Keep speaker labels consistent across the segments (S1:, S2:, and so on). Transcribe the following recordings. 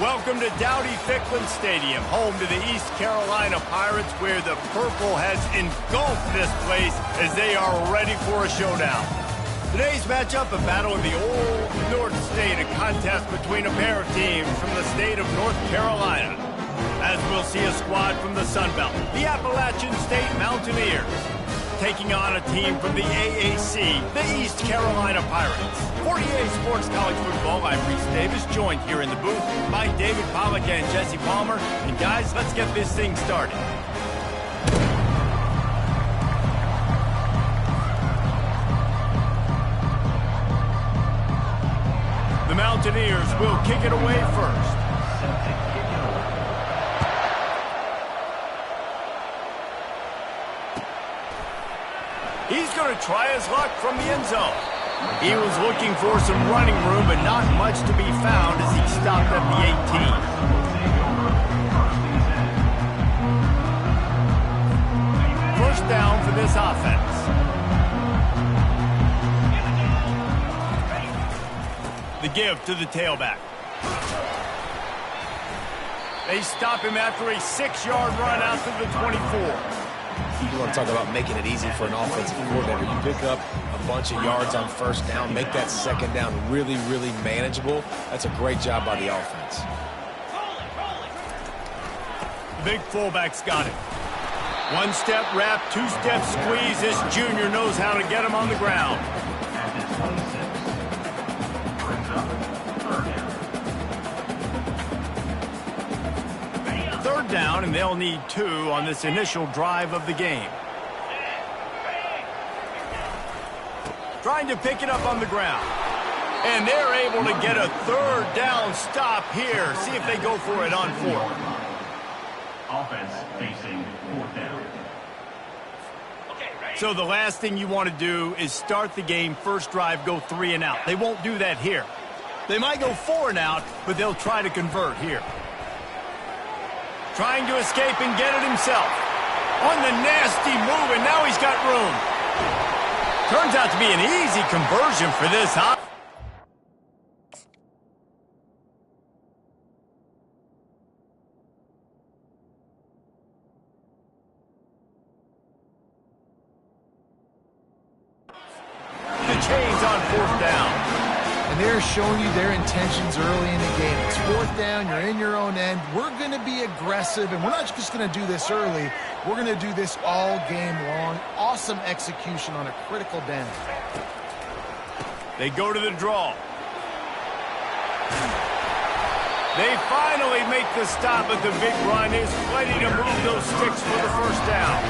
S1: Welcome to Dowdy-Ficklen Stadium, home to the East Carolina Pirates, where the purple has engulfed this place as they are ready for a showdown. Today's matchup, a battle of the Old North State, a contest between a pair of teams from the state of North Carolina. As we'll see a squad from the Sun Belt, the Appalachian State Mountaineers, taking on a team from the AAC, the East Carolina Pirates. For EA Sports College Football, I'm Reese Davis, joined here in the booth by David Pollack and Jesse Palmer. And guys, let's get this thing started. The Mountaineers will kick it away first. He's going to try his luck from the end zone. He was looking for some running room, but not much to be found as he stopped at the 18. First down for this offense. The give to the tailback. They stop him after a 6-yard run out to the 24.
S2: You want to talk about making it easy for an offensive coordinator. You pick up a bunch of yards on first down, make that second down really, really manageable. That's a great job by the offense.
S1: The big fullback's got it. One-step wrap, two-step squeeze. This junior knows how to get him on the ground. Third down, and they'll need 2 on this initial drive of the game. Trying to pick it up on the ground. And they're able to get a third down stop here. See if they go for it on 4th.
S3: Offense facing 4th down.
S1: So the last thing you want to do is start the game, first drive, go 3 and out. They won't do that here. They might go 4 and out, but they'll try to convert here. Trying to escape and get it himself. On the nasty move, and now he's got room. Turns out to be an easy conversion for this hop. The chains on 4th down.
S4: And they're showing you their intentions early in the game. It's 4th down, you're in your own end. We're going to be aggressive, and we're not just going to do this early. We're going to do this all game long. Awesome execution on a critical down.
S1: They go to the draw. They finally make the stop, but the big run is plenty to move those sticks for the first down.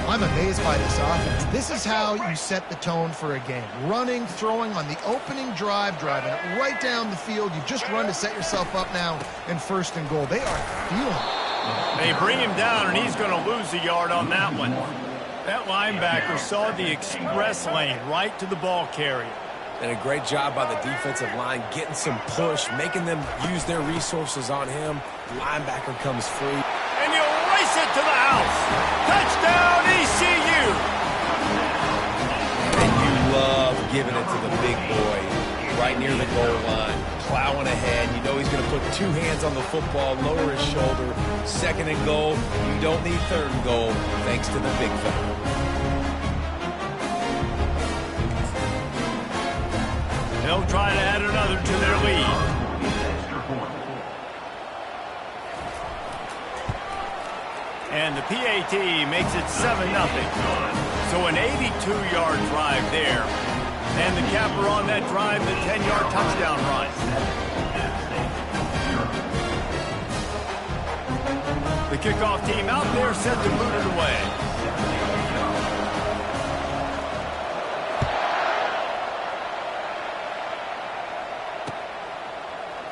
S4: I'm amazed by this offense. This is how you set the tone for a game. Running, throwing on the opening drive, driving it right down the field. You just run to set yourself up now in 1st and goal. They are feeling it.
S1: They bring him down, and he's going to lose a yard on that one. That linebacker saw the express lane right to the ball carrier.
S2: And a great job by the defensive line, getting some push, making them use their resources on him. Linebacker comes free.
S1: And he'll race it to the house. Touchdown, ECU.
S2: And you love giving it to the big boy right near the goal line, plowing ahead. You know he's going to put 2 hands on the football, lower his shoulder. 2nd and goal. You don't need 3rd and goal, thanks to the big fella.
S1: They'll try to add another to their lead. And the PAT makes it 7-0. So an 82-yard drive there. And the capper on that drive, the 10-yard touchdown run. The kickoff team out there set to boot it away.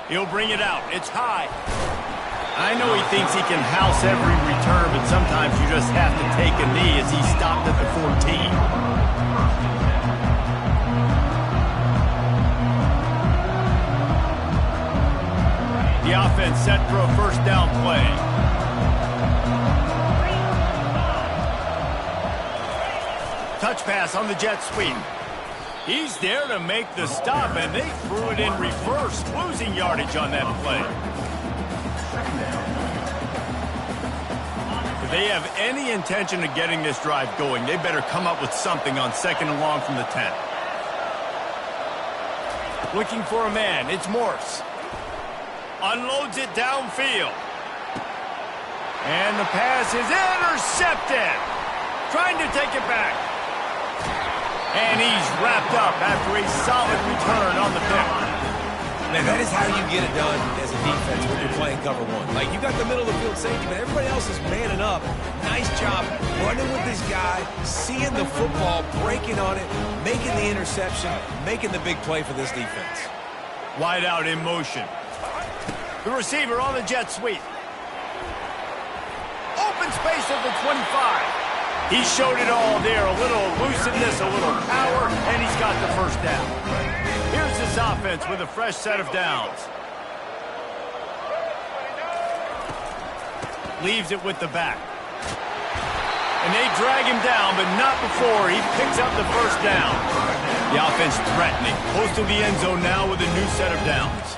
S1: He'll bring it out. It's high. I know he thinks he can house every return, but sometimes you just have to take a knee as he stopped at the 14. The offense set for a first down play. Touch pass on the jet sweep. He's there to make the stop, and they threw it in reverse, losing yardage on that play. they have any intention of getting this drive going, they better come up with something on 2nd and long from the 10. Looking for a man. It's Morse. Unloads it downfield. And the pass is intercepted. Trying to take it back. And he's wrapped up after a solid return on the pick.
S2: Man, that is how you get it done as a defense when you're playing cover one. Like, you got the middle of the field safety, but everybody else is manning up. Nice job running with this guy, seeing the football, breaking on it, making the interception, making the big play for this defense.
S1: Wide out in motion. The receiver on the jet sweep. Open space at the 25. He showed it all there. A little elusiveness, a little power, and he's got the first down. Here's his offense with a fresh set of downs. Leaves it with the back. And they drag him down, but not before he picks up the first down. The offense threatening. Close to the end zone now with a new set of downs.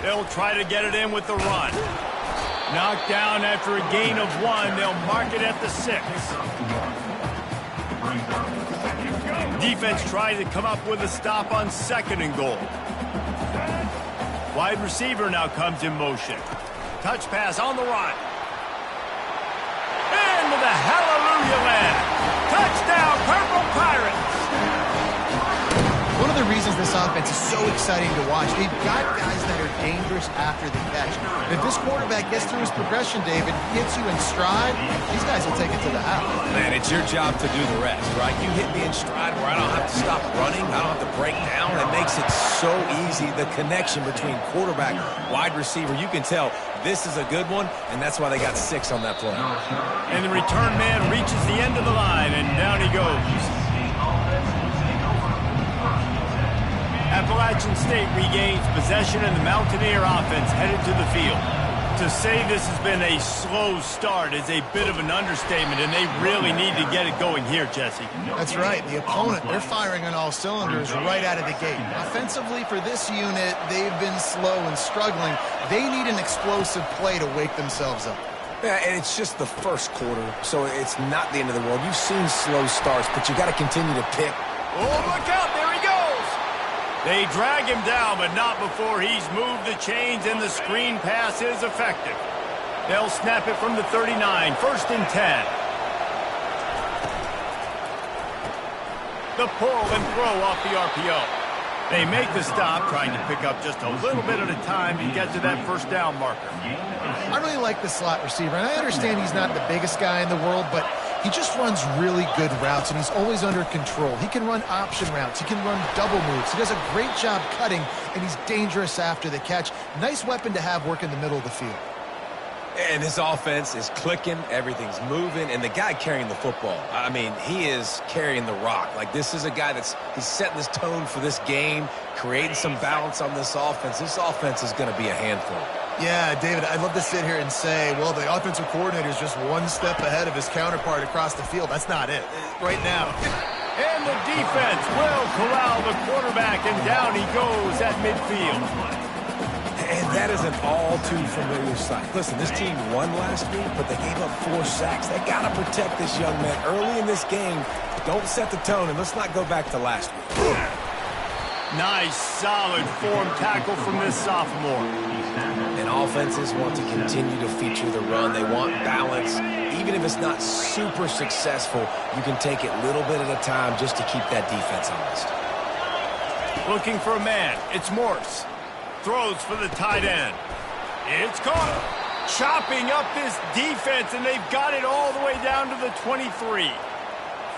S1: They'll try to get it in with the run. Knocked down after a gain of 1. They'll mark it at the 6. Defense trying to come up with a stop on 2nd and goal. Wide receiver now comes in motion. Touch pass on the run. Into the hallelujah land. Touchdown, Purple Pirates.
S4: One of the reasons this offense is so exciting to watch, they've got guys that are dangerous after the catch. If this quarterback gets through his progression, David, hits you in stride, these guys will take it to the house.
S2: Man, it's your job to do the rest, right? You hit me in stride where I don't have to stop running. I don't have to break down. It makes it so easy. The connection between quarterback, wide receiver, you can tell this is a good one, and that's why they got 6 on that play.
S1: And the return man reaches the end of the line, and down he goes. Appalachian State regains possession, and the Mountaineer offense headed to the field. To say this has been a slow start is a bit of an understatement, and they really need to get it going here, Jesse.
S4: That's right. The opponent, they're firing on all cylinders right out of the gate. Offensively, for this unit, they've been slow and struggling. They need an explosive play to wake themselves up.
S2: Yeah, and it's just the first quarter, so it's not the end of the world. You've seen slow starts, but you got to continue to pick.
S1: Oh, look out. There he goes. They drag him down, but not before he's moved the chains, and the screen pass is effective. They'll snap it from the 39, 1st and 10. The pull and throw off the RPO. They make the stop, trying to pick up just a little bit at a time to get to that first down marker.
S4: I really like the slot receiver, and I understand he's not the biggest guy in the world, but he just runs really good routes, and he's always under control. He can run option routes. He can run double moves. He does a great job cutting, and he's dangerous after the catch. Nice weapon to have work in the middle of the field.
S2: And this offense is clicking, everything's moving, and the guy carrying the football, I mean, he is carrying the rock. Like, this is a guy he's setting this tone for this game, creating some balance on this offense. This offense is going to be a handful.
S4: Yeah, David, I'd love to sit here and say, well, the offensive coordinator is just one step ahead of his counterpart across the field. That's not it right now.
S1: And the defense will corral the quarterback, and down he goes at midfield.
S2: And that is an all-too-familiar sight. Listen, this team won last week, but they gave up 4 sacks. They got to protect this young man early in this game. Don't set the tone, and let's not go back to last week.
S1: Nice, solid form tackle from this sophomore.
S2: And offenses want to continue to feature the run. They want balance. Even if it's not super successful, you can take it little bit at a time just to keep that defense honest.
S1: Looking for a man. It's Morse. Throws for the tight end. It's caught. Chopping up this defense, and they've got it all the way down to the 23.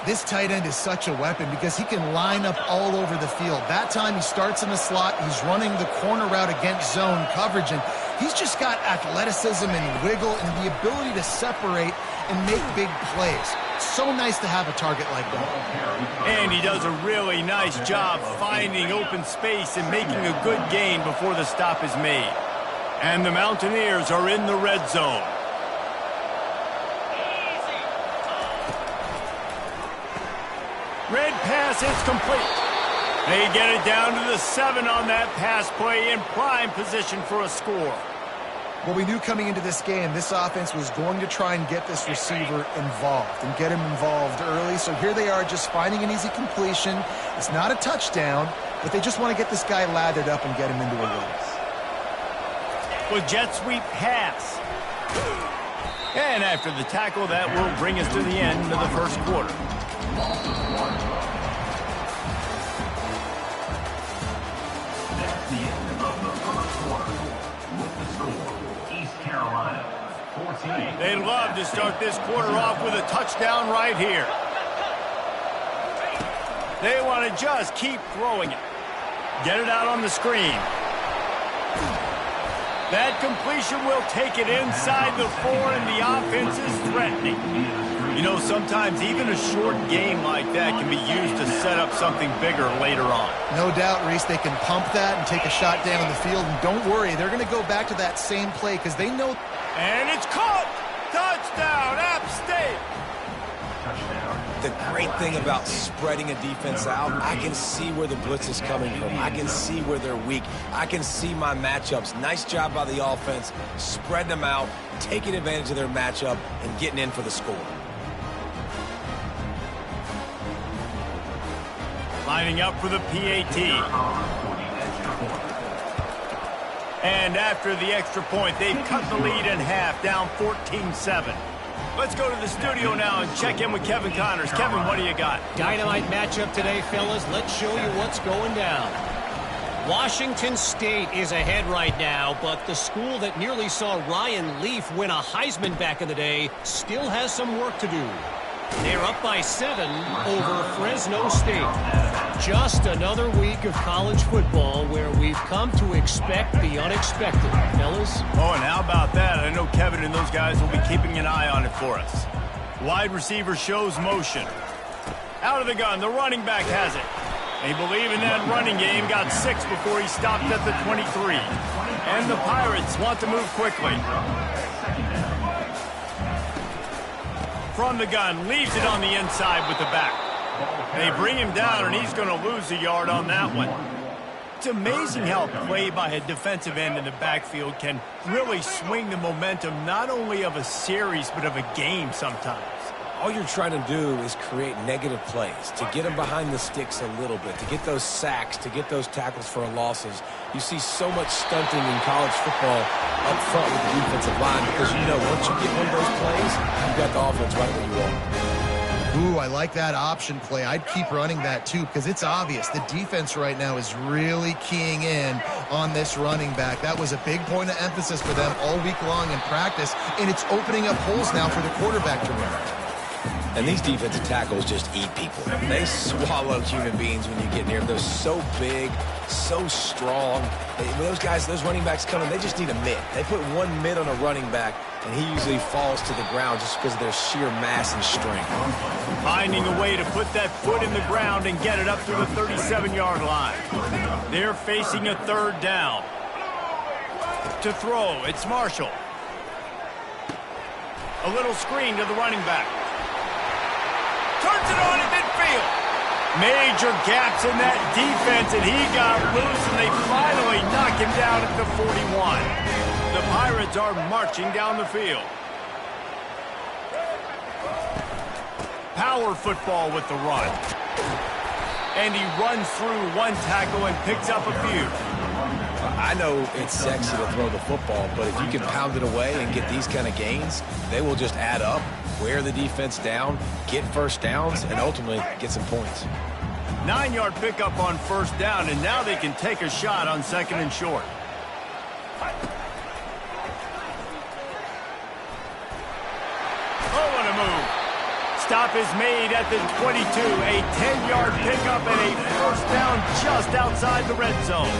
S4: This tight end is such a weapon because he can line up all over the field. That time he starts in the slot. He's running the corner route against zone coverage, and he's just got athleticism and wiggle and the ability to separate and make big plays. So nice to have a target like that.
S1: And he does a really nice job finding open space and making a good gain before the stop is made. And the Mountaineers are in the red zone. Red pass is complete. They get it down to the 7 on that pass play in prime position for a score.
S4: Well, we knew coming into this game, this offense was going to try and get this receiver involved and get him involved early. So here they are just finding an easy completion. It's not a touchdown, but they just want to get this guy lathered up and get him into a race.
S1: With jet sweep pass. And after the tackle, that will bring us to the end of the first quarter. They'd love to start this quarter off with a touchdown right here. They want to just keep throwing it. Get it out on the screen. That completion will take it inside the 4, and the offense is threatening. You know, sometimes even a short game like that can be used to set up something bigger later on.
S4: No doubt, Reese, they can pump that and take a shot down the field. And don't worry, they're going to go back to that same play because they know.
S1: And it's caught! Touchdown, App State!
S2: The great thing about spreading a defense out, I can see where the blitz is coming from. I can see where they're weak. I can see my matchups. Nice job by the offense, spreading them out, taking advantage of their matchup, and getting in for the score.
S1: Lining up for the PAT. And after the extra point, they've cut the lead in half, down 14-7. Let's go to the studio now and check in with Kevin Connors. Kevin, what do you got?
S5: Dynamite matchup today, fellas. Let's show you what's going down. Washington State is ahead right now, but the school that nearly saw Ryan Leaf win a Heisman back in the day still has some work to do. They're up by 7 over Fresno State. Just another week of college football where we've come to expect the unexpected, fellas.
S1: Oh, and how about that? I know Kevin and those guys will be keeping an eye on it for us. Wide receiver shows motion. Out of the gun, the running back has it. They believe in that running game, got 6 before he stopped at the 23. And the Pirates want to move quickly. From the gun, leaves it on the inside with the back. They bring him down, and he's going to lose a yard on that one. It's amazing how play by a defensive end in the backfield can really swing the momentum not only of a series but of a game sometimes.
S2: All you're trying to do is create negative plays, to get them behind the sticks a little bit, to get those sacks, to get those tackles for losses. You see so much stunting in college football up front with the defensive line because you know once you get one of those plays, you've got the offense right where you want.
S4: Ooh, I like that option play. I'd keep running that too because it's obvious the defense right now is really keying in on this running back. That was a big point of emphasis for them all week long in practice, and it's opening up holes now for the quarterback to run.
S2: And these defensive tackles just eat people. They swallow human beings when you get near them. They're so big, so strong. When those guys, those running backs come in, they just need a mid. They put one mid on a running back, and he usually falls to the ground just because of their sheer mass and strength.
S1: Finding a way to put that foot in the ground and get it up to the 37-yard line. They're facing a 3rd down. To throw, it's Marshall. A little screen to the running back. Turns it on in midfield. Major gaps in that defense, and he got loose, and they finally knock him down at the 41. The Pirates are marching down the field. Power football with the run. And he runs through one tackle and picks up a few.
S2: I know it's sexy to throw the football, but if you can pound it away and get these kind of gains, they will just add up, wear the defense down, get first downs, and ultimately get some points.
S1: 9-yard pickup on 1st down, and now they can take a shot on 2nd and short. Oh, what a move. Stop is made at the 22. A 10-yard pickup and a 1st down just outside the red zone.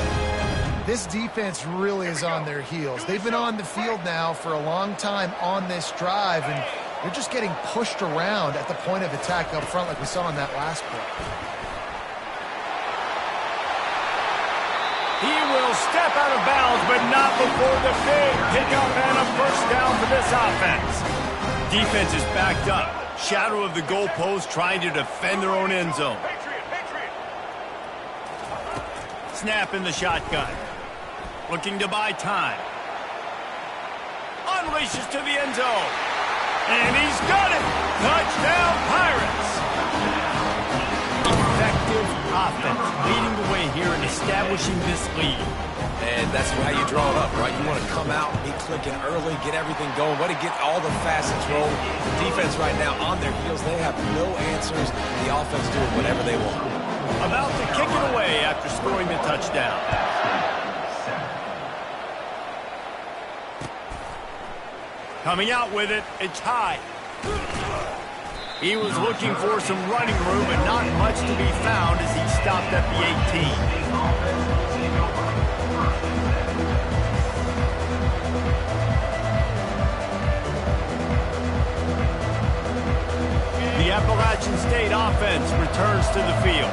S4: This defense really is on their heels. They've been on the field now for a long time on this drive, and they're just getting pushed around at the point of attack up front like we saw in that last play.
S1: He will step out of bounds, but not before the big pickup and a 1st down for this offense. Defense is backed up. Shadow of the goalpost trying to defend their own end zone. Snap in the shotgun. Looking to buy time. Unleashes to the end zone. And he's got it. Touchdown, Pirates. Effective offense leading the way here and establishing this lead.
S2: And that's how you draw it up, right? You want to come out, be clicking early, get everything going, way to get all the facets rolling. The defense right now on their heels, they have no answers. The offense doing whatever they want.
S1: About to kick it away after scoring the touchdown. Coming out with it, it's high. He was looking for some running room, but not much to be found as he stopped at the 18. The Appalachian State offense returns to the field.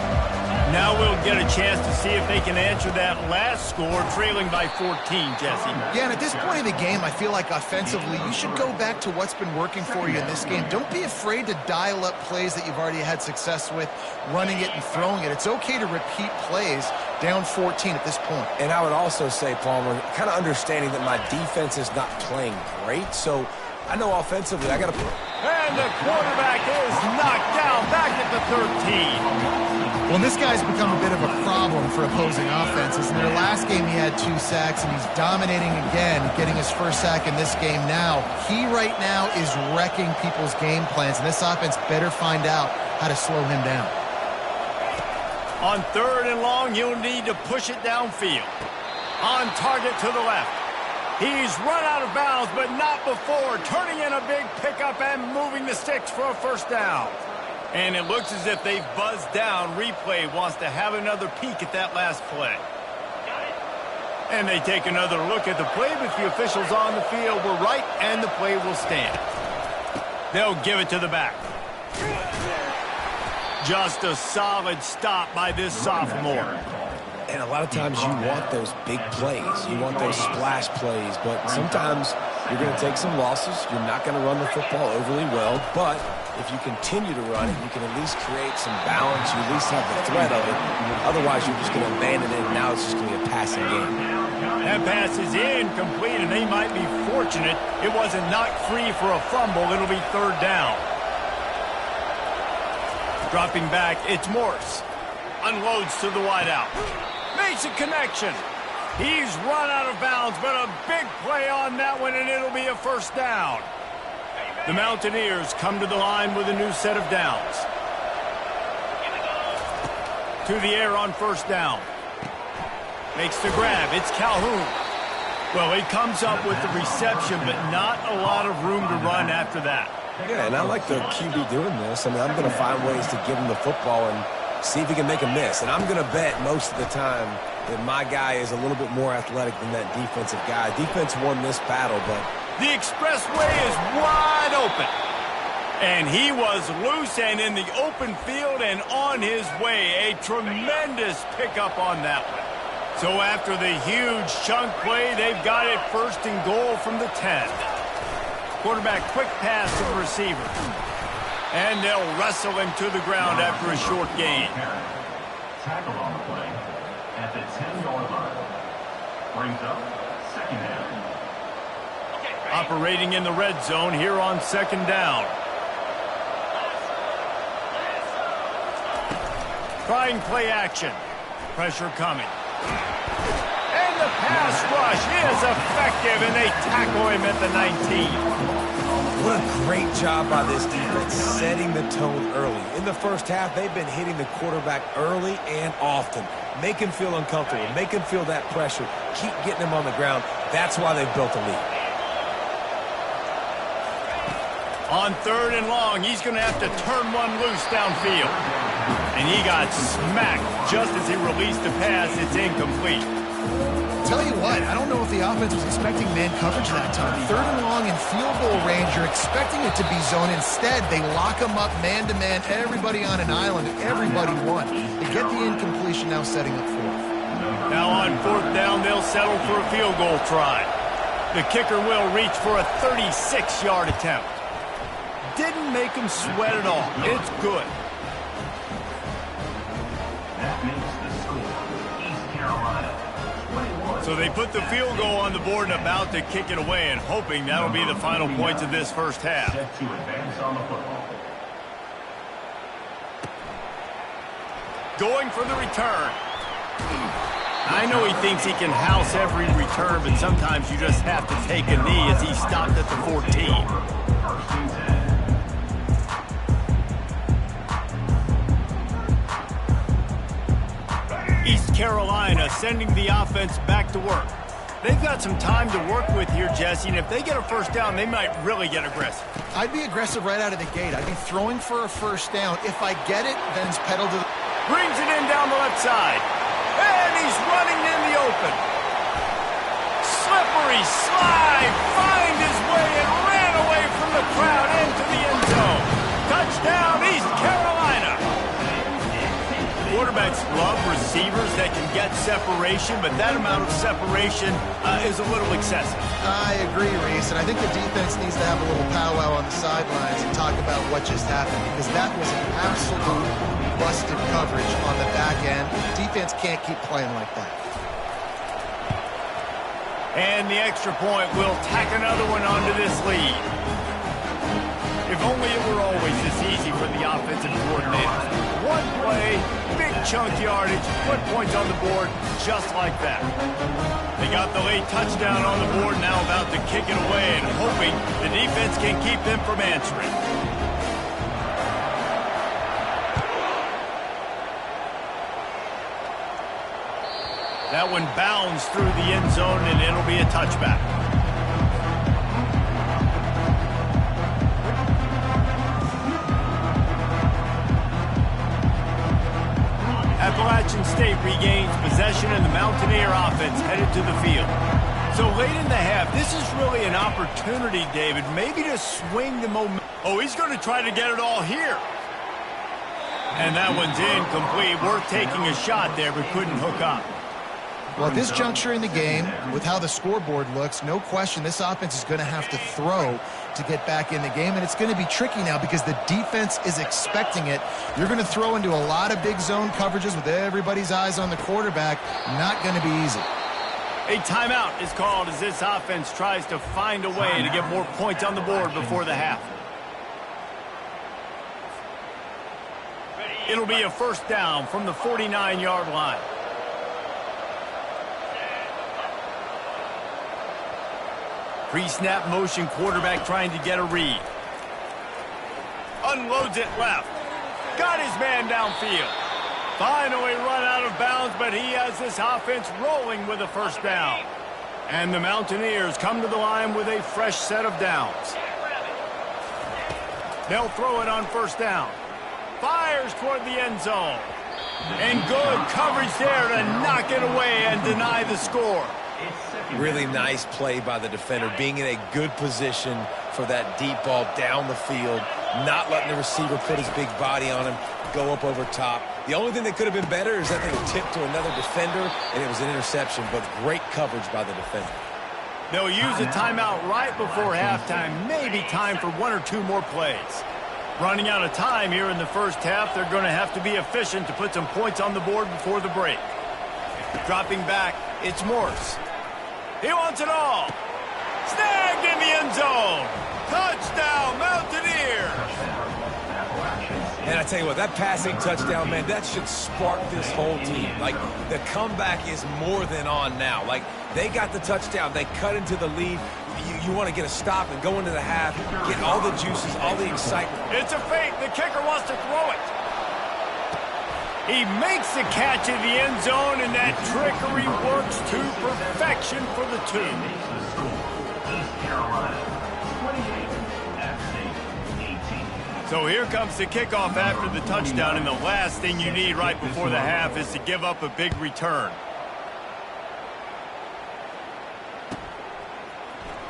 S1: Now we'll get a chance to see if they can answer that last score, trailing by 14, Jesse.
S4: Yeah, and at this point of the game, I feel like offensively, you should go back to what's been working for you in this game. Don't be afraid to dial up plays that you've already had success with, running it and throwing it. It's okay to repeat plays down 14 at this point.
S2: And I would also say, Palmer, kind of understanding that my defense is not playing great, so I know offensively I got to...
S1: And the quarterback is knocked down back at the 13.
S4: Well, this guy's become a bit of a problem for opposing offenses. In their last game, he had 2 sacks, and he's dominating again, getting his first sack in this game now. He right now is wrecking people's game plans, and this offense better find out how to slow him down.
S1: On 3rd and long, you'll need to push it downfield. On target to the left. He's run out of bounds, but not before turning in a big pickup and moving the sticks for a first down. And it looks as if they've buzzed down. Replay wants to have another peek at that last play. And they take another look at the play, but the officials on the field were right, and the play will stand. They'll give it to the back. Just a solid stop by this sophomore.
S2: And a lot of times you want those big plays. You want those splash plays. But sometimes you're going to take some losses. You're not going to run the football overly well. But if you continue to run it, you can at least create some balance. You at least have the threat of it. Otherwise, you're just going to abandon it, and now it's just going to be a passing game.
S1: That pass is incomplete, and they might be fortunate it wasn't knocked free for a fumble. It'll be 3rd down. Dropping back, it's Morse. Unloads to the wideout. Makes a connection. He's run out of bounds, but a big play on that one, and it'll be a first down. The Mountaineers come to the line with a new set of downs. To the air on first down. Makes the grab. It's Calhoun. Well, he comes up with the reception, but not a lot of room to run after that.
S2: Yeah, and I like the QB doing this. I mean, I'm going to find ways to give him the football and see if he can make a miss. And I'm going to bet most of the time that my guy is a little bit more athletic than that defensive guy. Defense won this battle, but...
S1: The expressway is wide open. And he was loose and in the open field and on his way. A tremendous pickup on that one. So after the huge chunk play, they've got it 1st and goal from the 10. Quarterback quick pass to the receiver. And they'll wrestle him to the ground after a short gain.
S3: Tackle on the play at the 10-yard line. Brings up 2nd down.
S1: Operating in the red zone here on 2nd down. Trying play action. Pressure coming. And the pass rush is effective, and they tackle him at the 19.
S2: What a great job by this defense, setting the tone early. In the first half, they've been hitting the quarterback early and often. Make him feel uncomfortable. Make him feel that pressure. Keep getting him on the ground. That's why they've built a lead.
S1: On 3rd and long, he's going to have to turn one loose downfield. And he got smacked just as he released the pass. It's incomplete.
S4: Tell you what, I don't know if the offense was expecting man coverage that time. 3rd and long in field goal range, you're expecting it to be zone. Instead, they lock them up man-to-man, everybody on an island, everybody won. They get the incompletion, now setting up 4th.
S1: Now on 4th down, they'll settle for a field goal try. The kicker will reach for a 36-yard attempt. Didn't make him sweat at all. It's good.
S3: That makes the score East Carolina
S1: So they put the field goal on the board and about to kick it away, and hoping that'll be the final points of this first half.
S3: Set to advance on the football.
S1: Going for the return. I know he thinks he can house every return, but sometimes you just have to take a knee as he stopped at the 14.
S3: First and 10.
S1: East Carolina sending the offense back to work. They've got some time to work with here, Jesse, and if they get a first down, they might really get aggressive.
S4: I'd be aggressive right out of the gate. I'd be throwing for a first down. If I get it, then it's pedal to the...
S1: Brings it in down the left side. And he's running in the open. Slippery slide. Find his way and ran away from the crowd into the end zone. Touchdown, East Carolina. Quarterbacks love receivers that can get separation, but that amount of separation is a little excessive.
S4: I agree, Reese, and I think the defense needs to have a little powwow on the sidelines and talk about what just happened, because that was an absolute busted coverage on the back end. Defense can't keep playing like that.
S1: And the extra point will tack another one onto this lead. If only it were always this easy for the offensive coordinators. One play, big chunk yardage, put points on the board just like that. They got the late touchdown on the board, now about to kick it away and hoping the defense can keep them from answering. That one bounds through the end zone, and it'll be a touchback. Appalachian State regains possession, and the Mountaineer offense headed to the field. So late in the half, this is really an opportunity, David, maybe to swing the momentum. Oh, he's going to try to get it all here. And that one's incomplete. Worth taking a shot there, but couldn't hook up.
S4: Well, at this juncture in the game, with how the scoreboard looks, no question this offense is going to have to throw to get back in the game, and it's going to be tricky now because the defense is expecting it. You're going to throw into a lot of big zone coverages with everybody's eyes on the quarterback. Not going to be easy.
S1: A timeout is called as this offense tries to find a way to get more points on the board before the half. It'll be a first down from the 49-yard line. Pre-snap motion, quarterback trying to get a read. Unloads it left. Got his man downfield. Finally run out of bounds, but he has this offense rolling with a first down. And the Mountaineers come to the line with a fresh set of downs. They'll throw it on first down. Fires toward the end zone. And good coverage there to knock it away and deny the score.
S2: Really nice play by the defender, being in a good position for that deep ball down the field, not letting the receiver put his big body on him, go up over top. The only thing that could have been better is that they were tipped to another defender, and it was an interception, but great coverage by the defender.
S1: They'll use a timeout right before halftime, maybe time for one or two more plays. Running out of time here in the first half, they're going to have to be efficient to put some points on the board before the break. Dropping back, it's Morse. He wants it all. Snagged in the end zone. Touchdown, Mountaineers.
S2: And I tell you what, that passing touchdown, man, that should spark this whole team. Like, the comeback is more than on now. Like, they got the touchdown. They cut into the lead. You want to get a stop and go into the half, get all the juices, all the excitement.
S1: It's a fake. The kicker wants to throw it. He makes the catch in the end zone, and that trickery works to perfection for the two.
S3: East Carolina, 28, App State, 18.
S1: So here comes the kickoff after the touchdown, and the last thing you need right before the half is to give up a big return.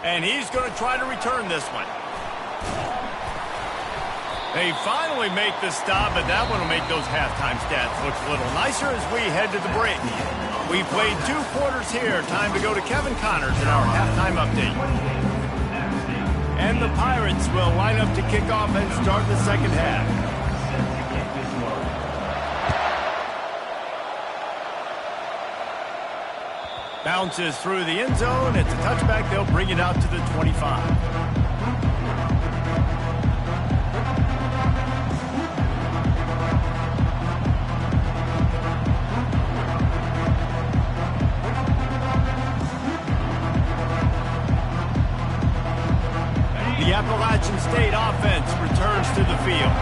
S1: And he's going to try to return this one. They finally make the stop, but that one will make those halftime stats look a little nicer as we head to the break. We played 2 quarters here. Time to go to Kevin Connors in our halftime update. And the Pirates will line up to kick off and start the second half. Bounces through the end zone. It's a touchback. They'll bring it out to the 25. The Appalachian State offense returns to the field.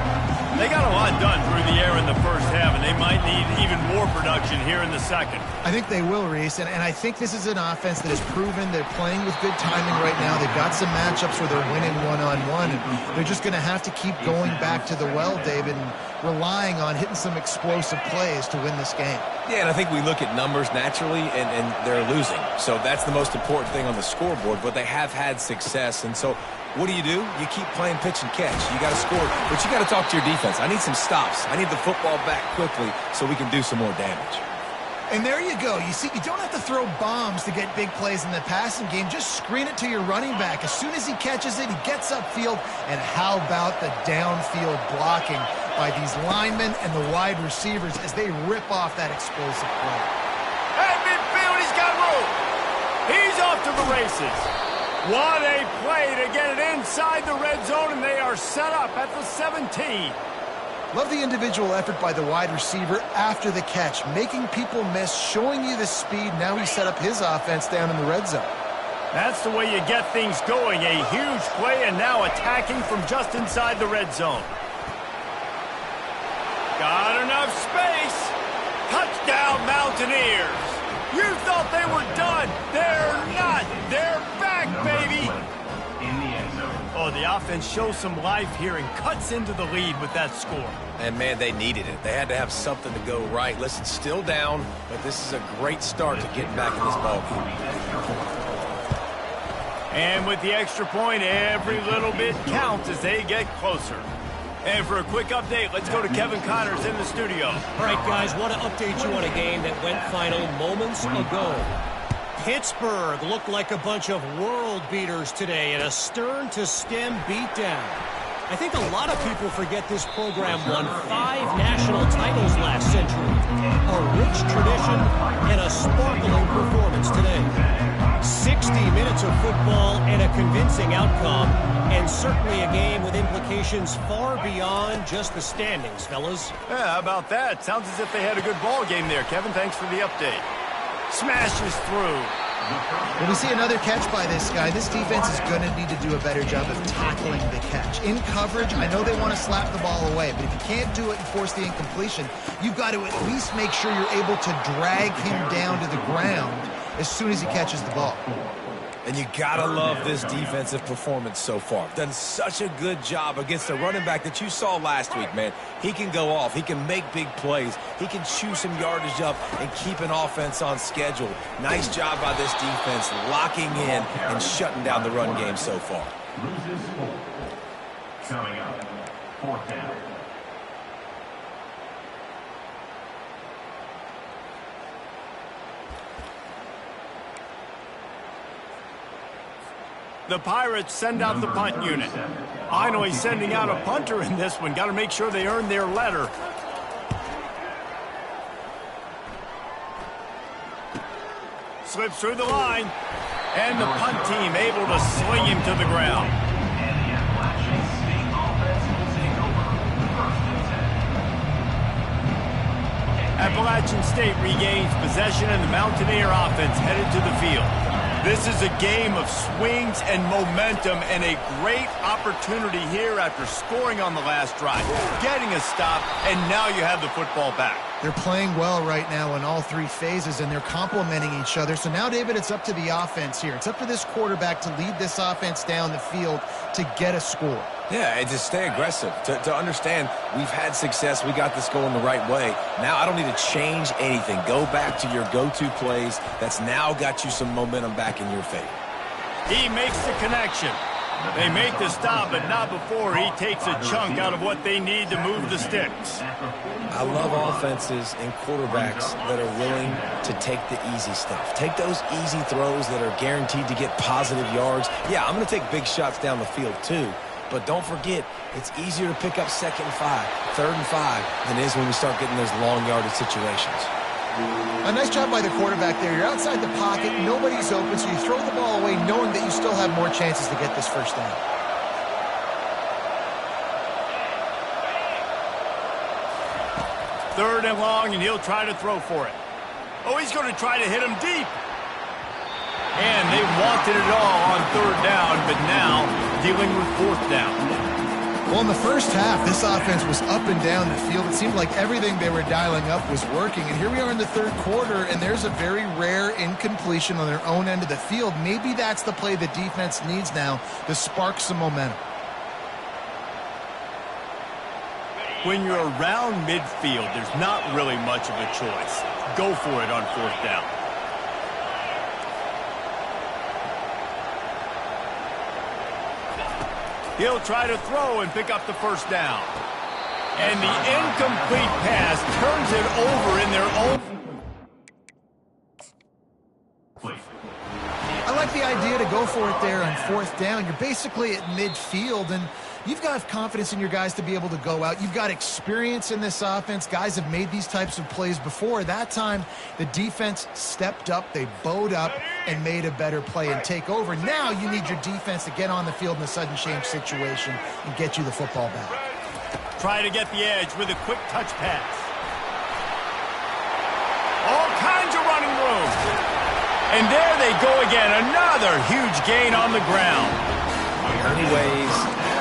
S1: They got a lot done through the air in the first half, and they might need even more production here in the second.
S4: I think they will, Reese, and I think this is an offense that has proven they're playing with good timing right now. They've got some matchups where they're winning one-on-one, and they're just going to have to keep going back to the well, David, and relying on hitting some explosive plays to win this game.
S2: Yeah, and I think we look at numbers naturally, and they're losing. So that's the most important thing on the scoreboard, but they have had success, and so what do? You keep playing pitch and catch. You got to score, but you got to talk to your defense. I need some stops. I need the football back quickly so we can do some more damage.
S4: And there you go. You see, you don't have to throw bombs to get big plays in the passing game. Just screen it to your running back. As soon as he catches it, he gets upfield. And how about the downfield blocking by these linemen and the wide receivers as they rip off that explosive play.
S1: Hey, midfield, he's got room. He's off to the races. What a play to get it inside the red zone, and they are set up at the 17.
S4: Love the individual effort by the wide receiver after the catch, making people miss, showing you the speed. Now he set up his offense down in the red zone.
S1: That's the way you get things going. A huge play, and now attacking from just inside the red zone. Got enough space. Touchdown, Mountaineers. You thought they were done. They're not. They're back, baby. Oh, the offense shows some life here and cuts into the lead with that score.
S2: And, man, they needed it. They had to have something to go right. Listen, still down, but this is a great start to getting back in this ballgame.
S1: And with the extra point, every little bit counts as they get closer. And for a quick update, let's go to Kevin Connors in the studio.
S5: All right, guys, want to update you on a game that went final moments ago. Pittsburgh looked like a bunch of world beaters today in a stern-to-stem beatdown. I think a lot of people forget this program won 5 national titles last century. A rich tradition and a sparkling performance today. 60 minutes of football and a convincing outcome, and certainly a game with implications far beyond just the standings, fellas.
S1: Yeah, how about that? Sounds as if they had a good ball game there. Kevin, thanks for the update. Smashes through.
S4: When we see another catch by this guy, this defense is going to need to do a better job of tackling the catch. In coverage, I know they want to slap the ball away, but if you can't do it and force the incompletion, you've got to at least make sure you're able to drag him down to the ground as soon as he catches the ball.
S2: And you gotta love this defensive performance so far. Done such a good job against the running back that you saw last week, man. He can go off. He can make big plays. He can chew some yardage up and keep an offense on schedule. Nice job by this defense locking in and shutting down the run game so far.
S3: Loses 4. Coming up, 4th down.
S1: The Pirates send out the punt unit. Finally sending out a punter in this one. Got to make sure they earn their letter. Slips through the line. And the punt team able to sling him to the ground. Appalachian State regains possession, and the Mountaineer offense headed to the field. This is a game of swings and momentum, and a great opportunity here after scoring on the last drive, getting a stop, and now you have the football back.
S4: They're playing well right now in all 3 phases, and they're complementing each other. So now, David, it's up to the offense here. It's up to this quarterback to lead this offense down the field to get a score.
S2: Yeah, and to stay aggressive, to understand we've had success, we got this going the right way. Now I don't need to change anything. Go back to your go-to plays. That's now got you some momentum back in your favor.
S1: He makes the connection. They make the stop, but not before he takes a chunk out of what they need to move the sticks.
S2: I love offenses and quarterbacks that are willing to take the easy stuff. Take those easy throws that are guaranteed to get positive yards. Yeah, I'm going to take big shots down the field too. But don't forget, it's easier to pick up 2nd and 5, 3rd and 5 than it is when we start getting those long yardage situations.
S4: A nice job by the quarterback there. You're outside the pocket, nobody's open, so you throw the ball away knowing that you still have more chances to get this first down.
S1: Third and long, and he'll try to throw for it. Oh, he's going to try to hit him deep. And they wanted it all on third down, but now dealing with fourth down.
S4: Well, in the first half, this offense was up and down the field. It seemed like everything they were dialing up was working. And here we are in the third quarter, and there's a very rare incompletion on their own end of the field. Maybe that's the play the defense needs now to spark some momentum.
S1: When you're around midfield, there's not really much of a choice. Go for it on fourth down. He'll try to throw and pick up the first down. And the incomplete pass turns it over in their own.
S4: I like the idea to go for it there on fourth down. You're basically at midfield, and you've got confidence in your guys to be able to go out. You've got experience in this offense. Guys have made these types of plays before. That time, the defense stepped up. They bowed up and made a better play and take over. Now you need your defense to get on the field in a sudden change situation and get you the football back.
S1: Try to get the edge with a quick touch pass. All kinds of running room. And there they go again. Another huge gain on the ground.
S2: How many ways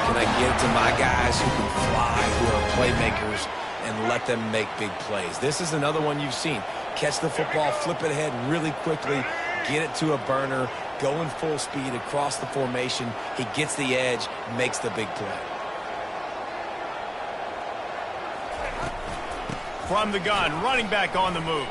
S2: can I get to my guys who can fly, who are playmakers, and let them make big plays? This is another one you've seen. Catch the football, flip it ahead really quickly, get it to a burner, go in full speed across the formation. He gets the edge, makes the big play.
S1: From the gun, running back on the move.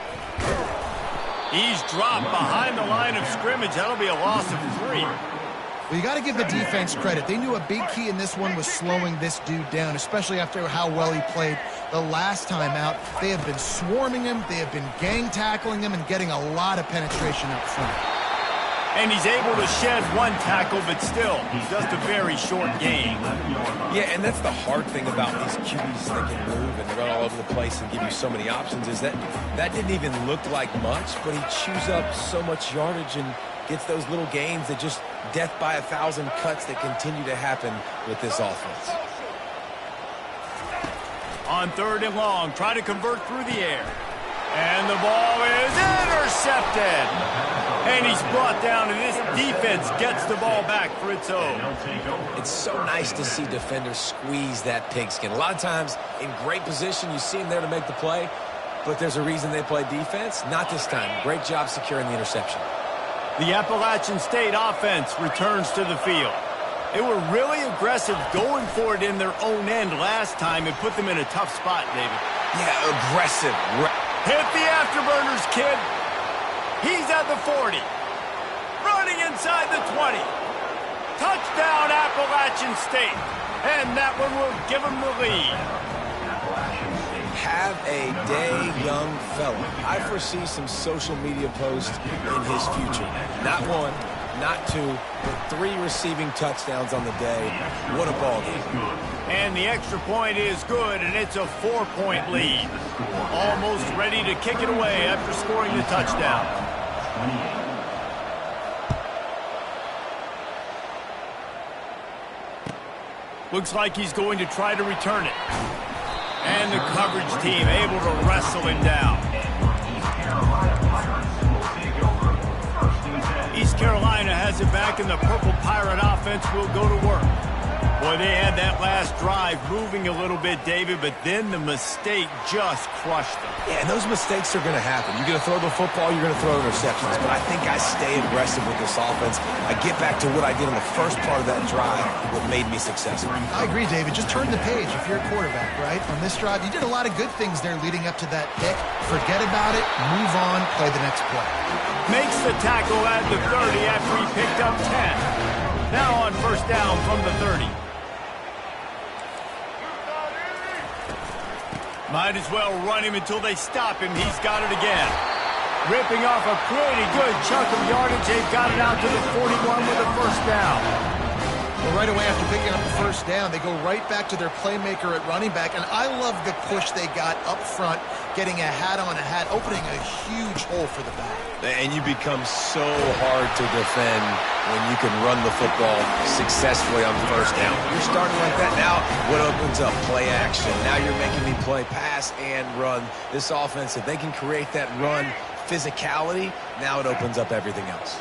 S1: He's dropped behind the line of scrimmage. That'll be a loss of 3.
S4: Well, you got to give the defense credit. They knew a big key in this one was slowing this dude down, especially after how well he played the last time out. They have been swarming him. They have been gang tackling him and getting a lot of penetration up front.
S1: And he's able to shed one tackle, but still, just a very short game.
S2: Yeah, and that's the hard thing about these QBs that can move and run all over the place and give you so many options is that didn't even look like much, but he chews up so much yardage and gets those little gains that just death by 1,000 cuts that continue to happen with this offense.
S1: On third and long, try to convert through the air. And the ball is intercepted. And he's brought down, and this defense gets the ball back for its own.
S2: It's so nice to see defenders squeeze that pigskin. A lot of times, in great position, you see them there to make the play, but there's a reason they play defense. Not this time. Great job securing the interception.
S1: The Appalachian State offense returns to the field. They were really aggressive going for it in their own end last time and put them in a tough spot, David.
S2: Yeah, aggressive.
S1: Hit the afterburners, kid. He's at the 40. Running inside the 20. Touchdown, Appalachian State. And that one will give them the lead.
S2: Have a day, young fella. I foresee some social media posts in his future. Not one, not two, but 3 receiving touchdowns on the day. What a ball game.
S1: And the extra point is good, and it's a 4-point lead. Almost ready to kick it away after scoring the touchdown. Looks like he's going to try to return it. And the coverage team able to wrestle him down. East Carolina has it back, and the Purple Pirate offense will go to work. Boy, they had that last drive moving a little bit, David, but then the mistake just crushed them.
S2: Yeah, and those mistakes are going to happen. You're going to throw the football, you're going to throw interceptions, but I think I stay aggressive with this offense. I get back to what I did in the first part of that drive, what made me successful.
S4: I agree, David. Just turn the page if you're a quarterback, right? On this drive, you did a lot of good things there leading up to that pick. Forget about it, move on, play the next play. Makes
S1: the tackle at the 30 after he picked up 10. Now on first down from the 30. Might as well run him until they stop him. He's got it again. Ripping off a pretty good chunk of yardage. They've got it out to the 41 with a first down.
S4: Well, right away after picking up the first down, they go right back to their playmaker at running back, and I love the push they got up front, getting a hat on a hat, opening a huge hole for the back.
S2: And you become so hard to defend when you can run the football successfully on first down. You're starting like that. Now what opens up? Play action. Now you're making me play pass and run. This offense, if they can create that run physicality, now it opens up everything else.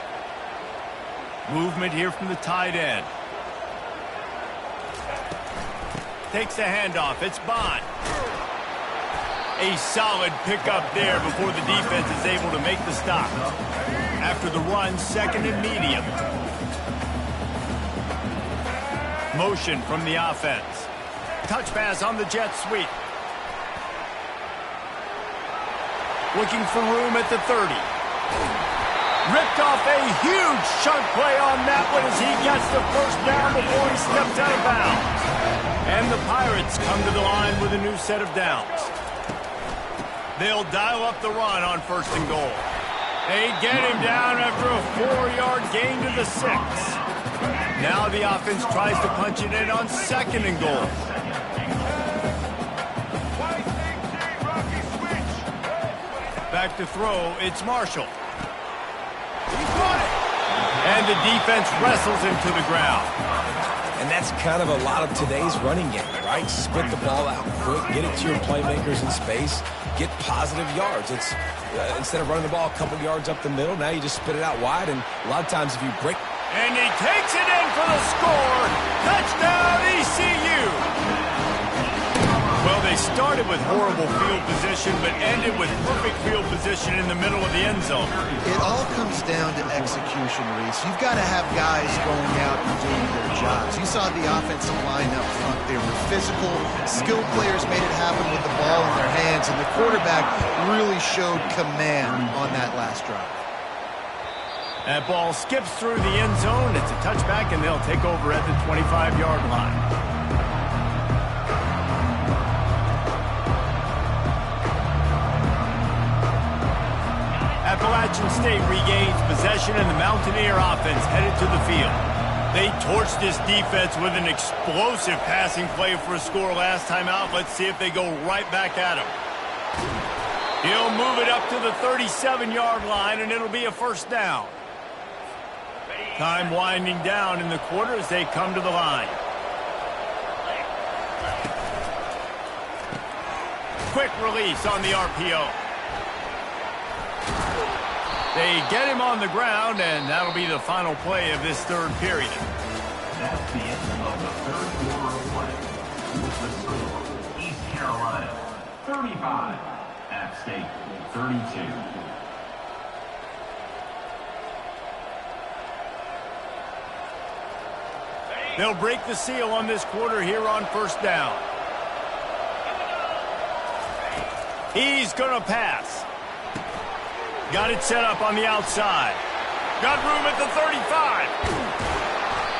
S1: Movement here from the tight end. Takes the handoff. It's Bond. A solid pickup there before the defense is able to make the stop. After the run, second and medium. Motion from the offense. Touch pass on the jet sweep. Looking for room at the 30. Ripped off a huge chunk play on that one as he gets the first down before he steps out of bounds. And the Pirates come to the line with a new set of downs. They'll dial up the run on first and goal. They get him down after a 4-yard gain to the 6. Now the offense tries to punch it in on second and goal. Back to throw, it's Marshall. He's got it. And the defense wrestles him to the ground.
S2: And that's kind of a lot of today's running game, right? Split the ball out quick, get it to your playmakers in space, get positive yards. It's instead of running the ball a couple yards up the middle, now you just spit it out wide, and a lot of times if you break...
S1: And he takes it in for the score. Touchdown, ECU. Well, they started with horrible field position, but ended with perfect field position in the middle of the end zone.
S4: It all comes down to execution, Reese. You've got to have guys going out and doing their jobs. You saw the offensive line up front. They were physical. Skilled players made it happen with the ball in their hands, and the quarterback really showed command on that last drive.
S1: That ball skips through the end zone. It's a touchback, and they'll take over at the 25-yard line. Appalachian State regains possession, and the Mountaineer offense headed to the field. They torched this defense with an explosive passing play for a score last time out. Let's see if they go right back at him. He'll move it up to the 37-yard line, and it'll be a first down. Time winding down in the quarter as they come to the line. Quick release on the RPO. They get him on the ground, and that'll be the final play of this third period.
S3: That's the end of the third quarter of play. The score, East Carolina 35, App State 32.
S1: They'll break the seal on this quarter here on first down. He's going to pass. Got it set up on the outside. Got room at the 35.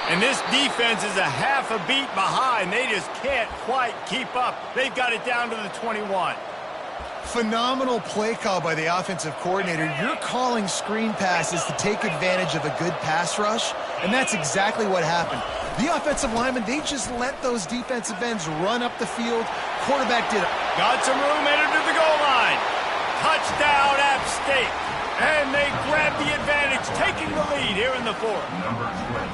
S1: And this defense is a half a beat behind. They just can't quite keep up. They've got it down to the 21.
S4: Phenomenal play call by the offensive coordinator. You're calling screen passes to take advantage of a good pass rush, and that's exactly what happened. The offensive linemen, they just let those defensive ends run up the field. Quarterback did it.
S1: Got some room headed to the goal line. Touchdown, App State. And they grab the advantage, taking the lead here in the fourth.
S3: Number 20.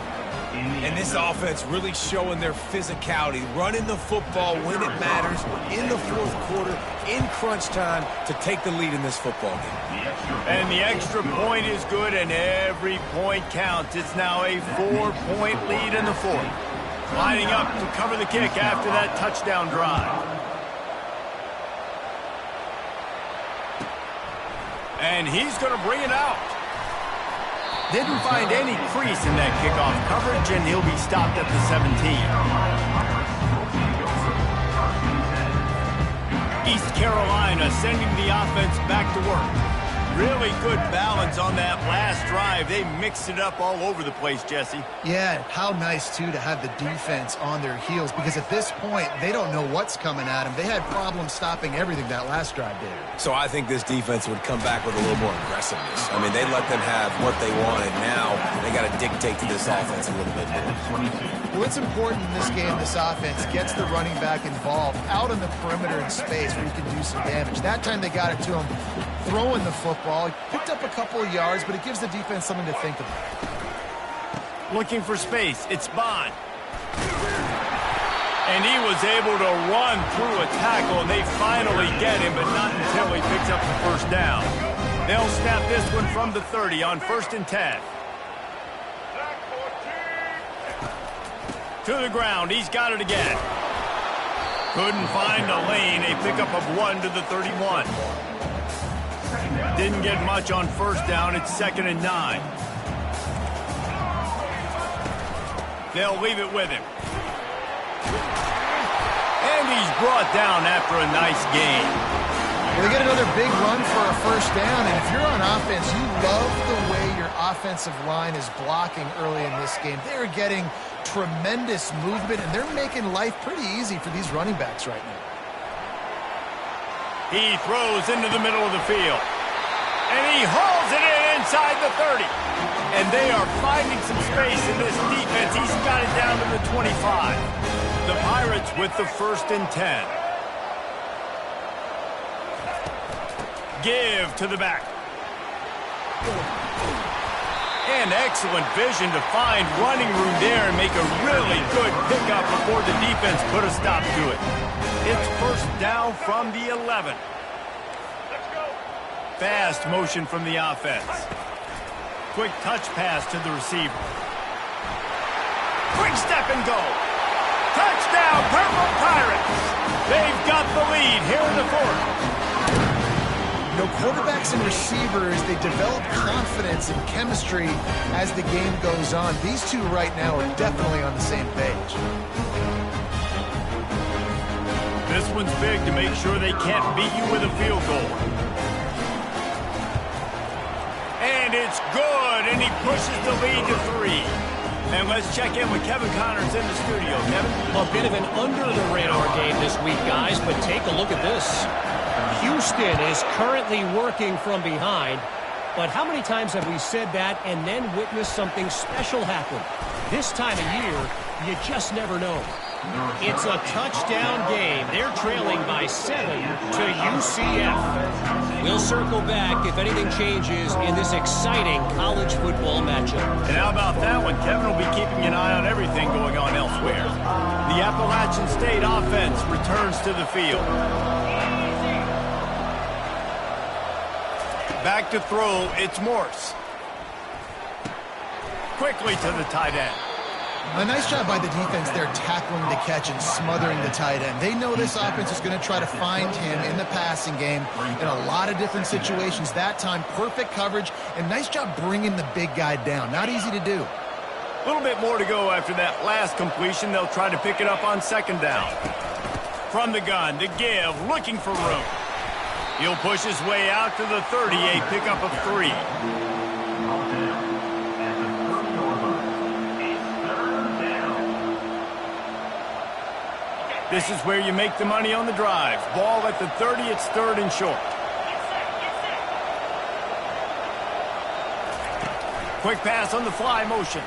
S2: And this offense really showing their physicality, running the football when it matters, in the fourth quarter, in crunch time, to take the lead in this football game.
S1: And the extra point is good, and every point counts. It's now a 4-point lead in the fourth. Lining up to cover the kick after that touchdown drive. And he's going to bring it out. Didn't find any crease in that kickoff coverage, and he'll be stopped at the 17. East Carolina sending the offense back to work. Really good balance on that last drive. They mixed it up all over the place, Jesse.
S4: Yeah, how nice, too, to have the defense on their heels, because at this point, they don't know what's coming at them. They had problems stopping everything that last drive did.
S2: So I think this defense would come back with a little more aggressiveness. I mean, they let them have what they wanted. Now they got to dictate to this offense a little bit more.
S4: Well, it's important in this game, this offense gets the running back involved out on the perimeter in space where you can do some damage. That time they got it to him throwing the football. He picked up a couple of yards, but it gives the defense something to think about.
S1: Looking for space. It's Bond. And he was able to run through a tackle, and they finally get him, but not until he picks up the first down. They'll snap this one from the 30 on 1st and 10. To the ground. He's got it again. Couldn't find a lane. A pickup of 1 to the 31. Didn't get much on first down. It's 2nd and 9. They'll leave it with him. And he's brought down after a nice gain.
S4: Well, they get another big run for a first down, and if you're on offense, you love the way your offensive line is blocking early in this game. They're getting tremendous movement, and they're making life pretty easy for these running backs right now.
S1: He throws into the middle of the field. And he hauls it in inside the 30. And they are finding some space in this defense. He's got it down to the 25. The Pirates with the 1st and 10. Give to the back. And excellent vision to find running room there and make a really good pickup before the defense put a stop to it. It's first down from the 11. Fast motion from the offense. Quick touch pass to the receiver. Quick step and go. Touchdown, Purple Pirates. They've got the lead here in the 4th.
S4: You know, quarterbacks and receivers, they develop confidence and chemistry as the game goes on. These two right now are definitely on the same page.
S1: This one's big to make sure they can't beat you with a field goal. And it's good, and he pushes the lead to 3. And let's check in with Kevin Connors in the studio. Kevin?
S5: A bit of an under-the-radar game this week, guys, but take a look at this. Houston is currently working from behind, but how many times have we said that and then witnessed something special happen? This time of year, you just never know. It's a touchdown game. They're trailing by 7 to UCF. We'll circle back if anything changes in this exciting college football matchup.
S1: And how about that one? Kevin will be keeping an eye on everything going on elsewhere. The Appalachian State offense returns to the field. Back to throw, it's Morse. Quickly to the tight end.
S4: A nice job by the defense there tackling the catch and smothering the tight end. They know this offense is going to try to find him in the passing game in a lot of different situations. That time, perfect coverage, and nice job bringing the big guy down. Not easy to do.
S1: A little bit more to go after that last completion. They'll try to pick it up on 2nd down. From the gun, the give, looking for room. He'll push his way out to the 30, a pickup of 3. This is where you make the money on the drive. Ball at the 30, it's 3rd and short. Quick pass on the fly motion.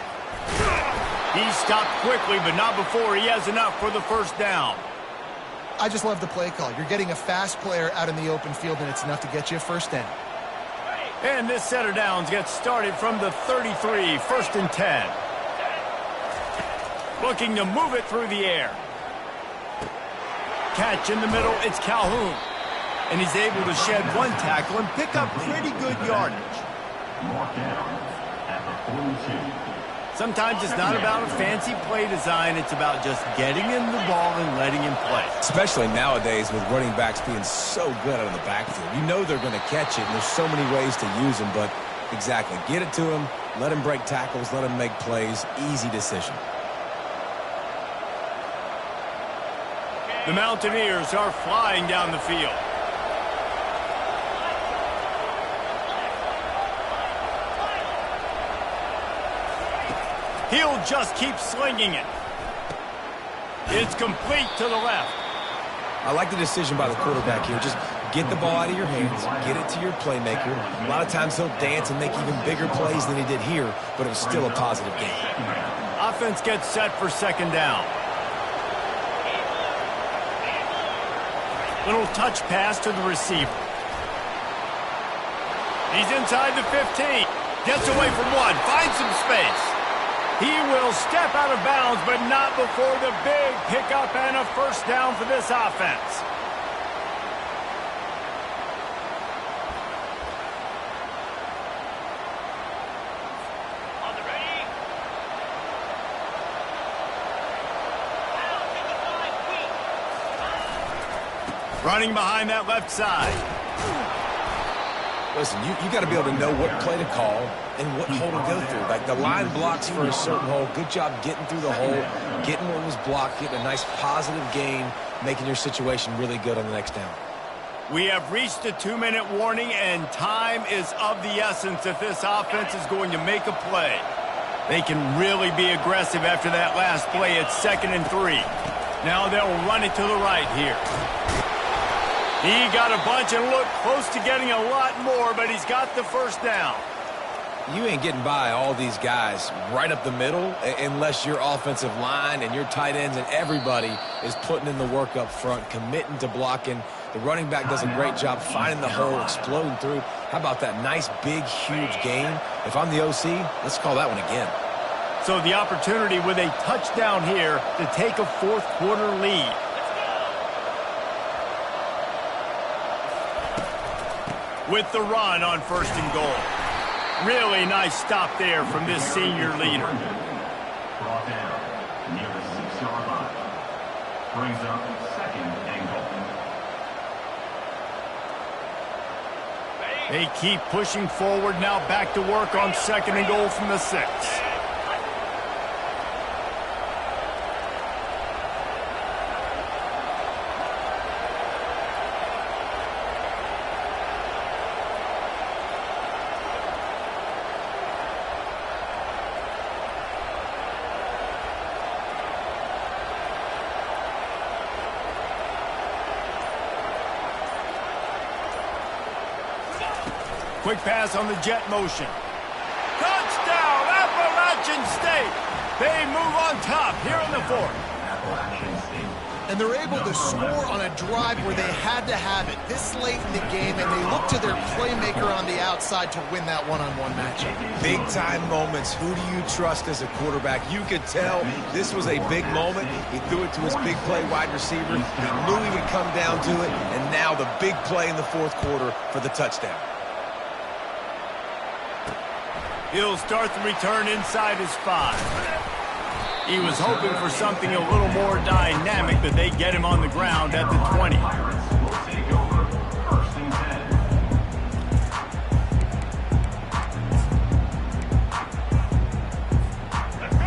S1: He stopped quickly, but not before he has enough for the first down.
S4: I just love the play call. You're getting a fast player out in the open field, and it's enough to get you a first down.
S1: And this set of downs gets started from the 33, 1st and 10. Looking to move it through the air. Catch in the middle, it's Calhoun. And he's able to shed one tackle and pick up pretty good yardage. Sometimes it's not about a fancy play design, it's about just getting him the ball and letting him play.
S2: Especially nowadays with running backs being so good out of the backfield. You know they're going to catch it, and there's so many ways to use them, but exactly, get it to him, let him break tackles, let him make plays, easy decision.
S1: The Mountaineers are flying down the field. He'll just keep slinging it. It's complete to the left.
S2: I like the decision by the quarterback here. Just get the ball out of your hands, get it to your playmaker. A lot of times he'll dance and make even bigger plays than he did here, but it was still a positive game.
S1: Offense gets set for second down. Little touch pass to the receiver. He's inside the 15. Gets away from one, finds some space. He will step out of bounds, but not before the big pickup and a first down for this offense.
S5: On the ready.
S1: Running behind that left side.
S2: Listen, you got to be able to know what play to call and what hole to go through. Like the line blocks for a certain hole. Good job getting through the hole, getting what was blocked, getting a nice positive gain, making your situation really good on the next down.
S1: We have reached the 2-minute warning, and time is of the essence if this offense is going to make a play. They can really be aggressive after that last play. It's 2nd and 3. Now they'll run it to the right here. He got a bunch and looked close to getting a lot more, but he's got the first down.
S2: You ain't getting by all these guys right up the middle unless your offensive line and your tight ends and everybody is putting in the work up front, committing to blocking. The running back does a great job finding the hole, exploding through. How about that nice, big, huge gain? If I'm the OC, let's call that one again.
S1: So the opportunity with a touchdown here to take a fourth-quarter lead. With the run on 1st and goal. Really nice stop there from this senior leader.
S3: Brought down near the 6-yard line. Brings up 2nd and goal.
S1: They keep pushing forward, now back to work on 2nd and goal from the 6. Quick pass on the jet motion. Touchdown, Appalachian State. They move on top here in the 4th.
S3: Appalachian State.
S4: And they're able to score on a drive where they had to have it this late in the game, and they look to their playmaker on the outside to win that one-on-one matchup.
S2: Big-time moments. Who do you trust as a quarterback? You could tell this was a big moment. He threw it to his big play wide receiver. He knew he would come down to it, and now the big play in the 4th quarter for the touchdown.
S1: He'll start the return inside his 5. He was hoping for something a little more dynamic, but they get him on the ground at the 20.
S3: Pirates will take over 1st and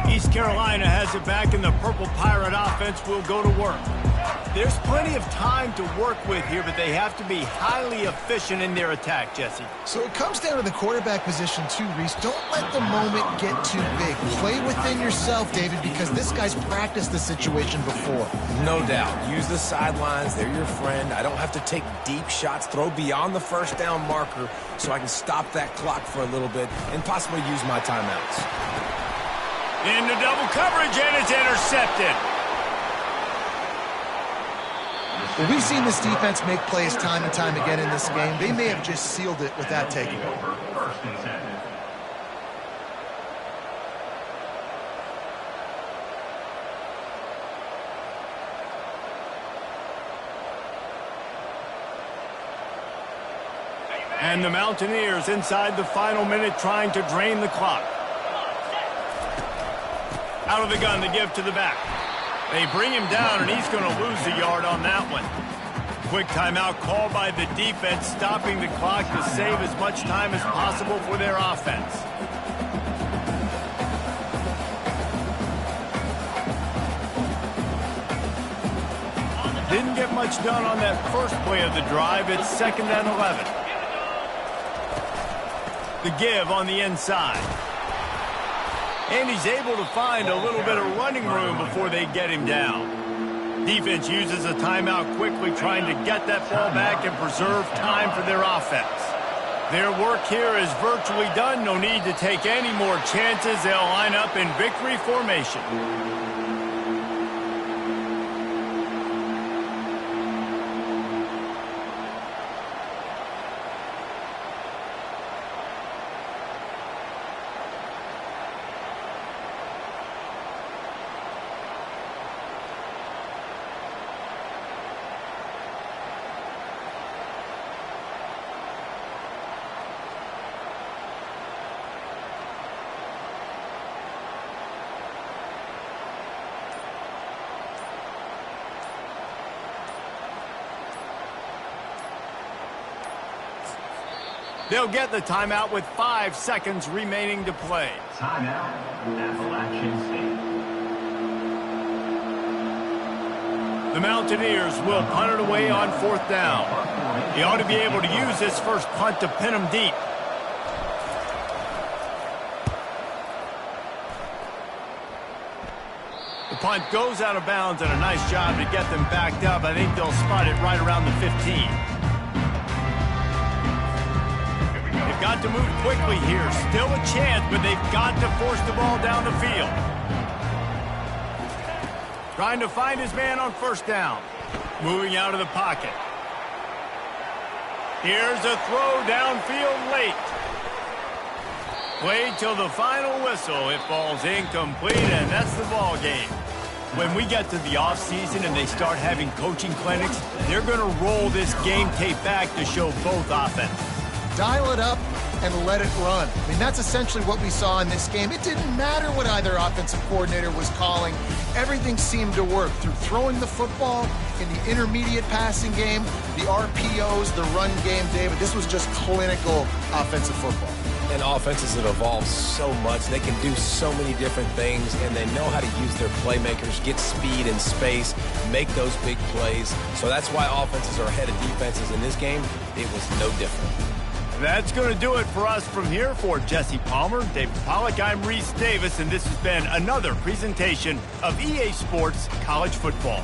S3: 10.
S1: East Carolina has it back, and the Purple Pirate offense will go to work. There's plenty of time to work with here, but they have to be highly efficient in their attack, Jesse.
S4: So it comes down to the quarterback position too, Reese. Don't let the moment get too big. Play within yourself, David, because this guy's practiced the situation before.
S2: No doubt. Use the sidelines. They're your friend. I don't have to take deep shots. Throw beyond the first down marker so I can stop that clock for a little bit and possibly use my timeouts.
S1: Into double coverage, and it's intercepted.
S4: Well, we've seen this defense make plays time and time again in this game. They may have just sealed it with that takeaway.
S3: Over 1st and 10.
S1: And the Mountaineers inside the final minute trying to drain the clock. Out of the gun, the give to the back. They bring him down, and he's going to lose a yard on that one. Quick timeout called by the defense, stopping the clock to save as much time as possible for their offense. Didn't get much done on that first play of the drive. It's 2nd and 11. The give on the inside. And he's able to find a little bit of running room before they get him down. Defense uses a timeout quickly, trying to get that ball back and preserve time for their offense. Their work here is virtually done. No need to take any more chances. They'll line up in victory formation. They'll get the timeout with 5 seconds remaining to play.
S3: Timeout, Appalachian State.
S1: The Mountaineers will punt it away on 4th down. He ought to be able to use this first punt to pin them deep. The punt goes out of bounds, and a nice job to get them backed up. I think they'll spot it right around the 15. Got to move quickly here. Still a chance, but they've got to force the ball down the field. Trying to find his man on 1st down. Moving out of the pocket. Here's a throw downfield late. Played till the final whistle. It falls incomplete, and that's the ball game. When we get to the offseason and they start having coaching clinics, they're going to roll this game tape back to show both offenses.
S4: Dial it up and let it run. I mean, that's essentially what we saw in this game. It didn't matter what either offensive coordinator was calling. Everything seemed to work through throwing the football, in the intermediate passing game, the RPOs, the run game, David. This was just clinical offensive football.
S2: And offenses have evolved so much. They can do so many different things, and they know how to use their playmakers, get speed and space, make those big plays. So that's why offenses are ahead of defenses in this game. It was no different.
S1: That's going to do it for us from here. For Jesse Palmer, David Pollack, I'm Reese Davis, and this has been another presentation of EA Sports College Football.